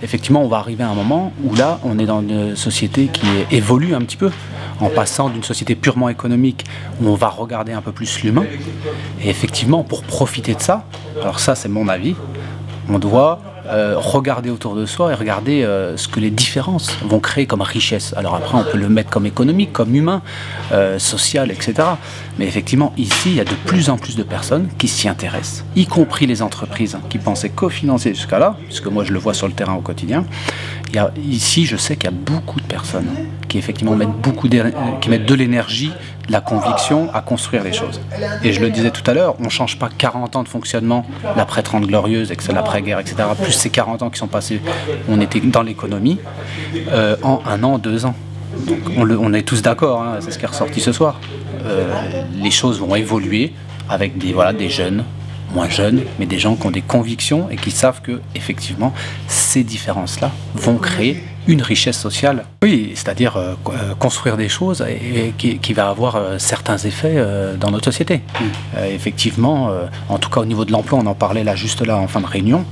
effectivement, on va arriver à un moment où là, on est dans une société qui évolue un petit peu, en passant d'une société purement économique où on va regarder un peu plus l'humain. Et effectivement, pour profiter de ça, alors ça c'est mon avis, on doit regarder autour de soi et regarder ce que les différences vont créer comme richesse. Alors après, on peut le mettre comme économique, comme humain, social, etc. Mais effectivement, ici, il y a de plus en plus de personnes qui s'y intéressent, y compris les entreprises qui pensaient co-financer jusqu'à là, puisque moi je le vois sur le terrain au quotidien. Ici, je sais qu'il y a beaucoup de personnes qui effectivement mettent de l'énergie, de la conviction à construire les choses. Et je le disais tout à l'heure, on ne change pas 40 ans de fonctionnement, l'après 30 glorieuse, l'après-guerre, etc., plus ces 40 ans qui sont passés, on était dans l'économie, en 1 an, 2 ans. Donc on est tous d'accord, hein, c'est ce qui est ressorti ce soir. Les choses vont évoluer avec des jeunes, moins jeunes, mais des gens qui ont des convictions et qui savent que, effectivement, ces différences-là vont créer une richesse sociale. Oui, c'est-à-dire construire des choses qui va avoir certains effets dans notre société. Effectivement, en tout cas au niveau de l'emploi, on en parlait là juste là en fin de réunion,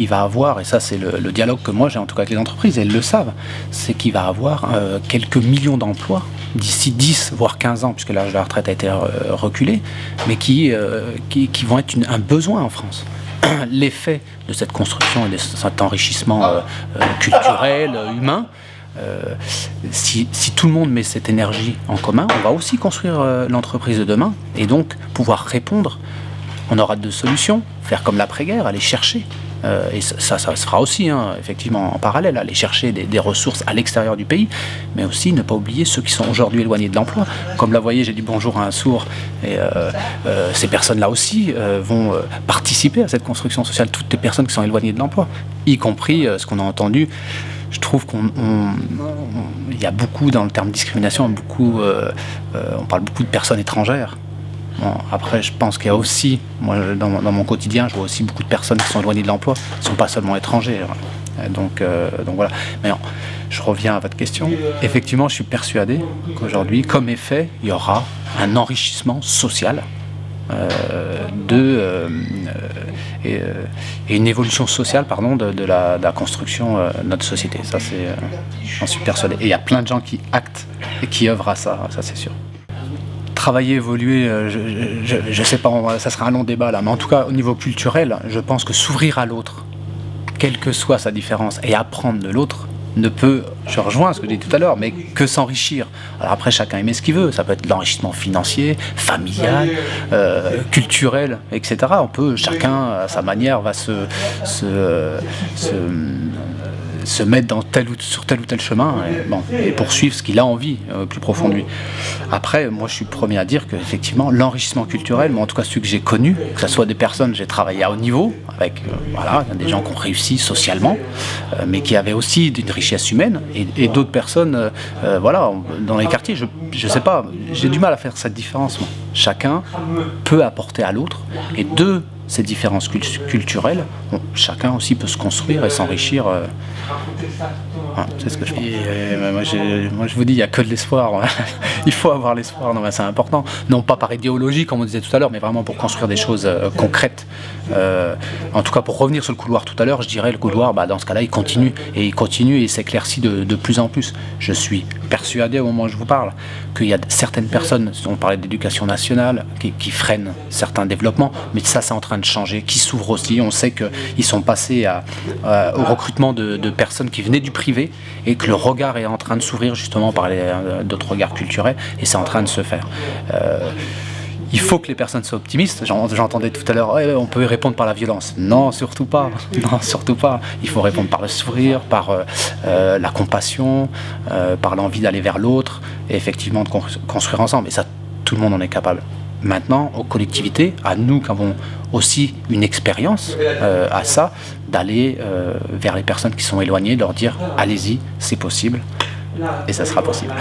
il va avoir, et ça c'est le dialogue que moi j'ai en tout cas avec les entreprises, et elles le savent, c'est qu'il va avoir quelques millions d'emplois d'ici 10 voire 15 ans, puisque l'âge de la retraite a été reculé, mais qui vont être un besoin en France. L'effet de cette construction et de cet enrichissement culturel, humain, si tout le monde met cette énergie en commun, on va aussi construire l'entreprise de demain et donc pouvoir répondre. On aura 2 solutions, faire comme l'après-guerre, aller chercher. Et ça se fera aussi, hein, effectivement, en parallèle, aller chercher des ressources à l'extérieur du pays, mais aussi ne pas oublier ceux qui sont aujourd'hui éloignés de l'emploi. Comme là, vous voyez, j'ai dit bonjour à un sourd, et ces personnes-là aussi vont participer à cette construction sociale, toutes les personnes qui sont éloignées de l'emploi, y compris ce qu'on a entendu. Je trouve qu'il y a beaucoup, dans le terme discrimination, on parle beaucoup de personnes étrangères. Bon, après, je pense qu'il y a aussi, moi, dans mon quotidien, je vois aussi beaucoup de personnes qui sont éloignées de l'emploi, qui ne sont pas seulement étrangères. Donc voilà. Mais non, je reviens à votre question. Effectivement, je suis persuadé qu'aujourd'hui, comme effet, il y aura un enrichissement social et une évolution sociale, pardon, de la construction de notre société. Ça, j'en suis persuadé. Et il y a plein de gens qui actent et qui œuvrent à ça c'est sûr. Travailler, évoluer, je sais pas, ça sera un long débat là, mais en tout cas au niveau culturel, je pense que s'ouvrir à l'autre, quelle que soit sa différence, et apprendre de l'autre, ne peut, je rejoins ce que j'ai dit tout à l'heure, mais que s'enrichir. Alors après, chacun met ce qu'il veut, ça peut être l'enrichissement financier, familial, culturel, etc. On peut, chacun à sa manière va se mettre sur tel ou tel chemin et poursuivre ce qu'il a envie plus profond de lui. Après, moi je suis le premier à dire qu'effectivement l'enrichissement culturel, moi en tout cas celui que j'ai connu, que ce soit des personnes, j'ai travaillé à haut niveau, avec voilà, des gens qui ont réussi socialement, mais qui avaient aussi une richesse humaine, et d'autres personnes, voilà, dans les quartiers, je sais pas, j'ai du mal à faire cette différence. Moi. Chacun peut apporter à l'autre, et de ces différences culturelles, chacun aussi peut se construire et s'enrichir. C'est ce que je pense. Moi je vous dis, il n'y a que de l'espoir. Il faut avoir l'espoir, c'est important. Non pas par idéologie, comme on disait tout à l'heure, mais vraiment pour construire des choses concrètes. En tout cas, pour revenir sur le couloir tout à l'heure, je dirais le couloir, dans ce cas-là, il continue et s'éclaircit de plus en plus. Je suis persuadé au moment où je vous parle qu'il y a certaines personnes, on parlait d'éducation nationale, qui freinent certains développements, mais ça c'est en train de changer, qui s'ouvrent aussi. On sait qu'ils sont passés au recrutement de personnes qui venaient du privé et que le regard est en train de s'ouvrir justement par d'autres regards culturels, et c'est en train de se faire. Il faut que les personnes soient optimistes. J'entendais tout à l'heure, ouais, on peut y répondre par la violence. Non, surtout pas. Non, surtout pas. Il faut répondre par le sourire, par la compassion, par l'envie d'aller vers l'autre, et effectivement de construire ensemble. Et ça, tout le monde en est capable. Maintenant, aux collectivités, à nous qui avons aussi une expérience à ça, d'aller vers les personnes qui sont éloignées, de leur dire, allez-y, c'est possible, et ça sera possible.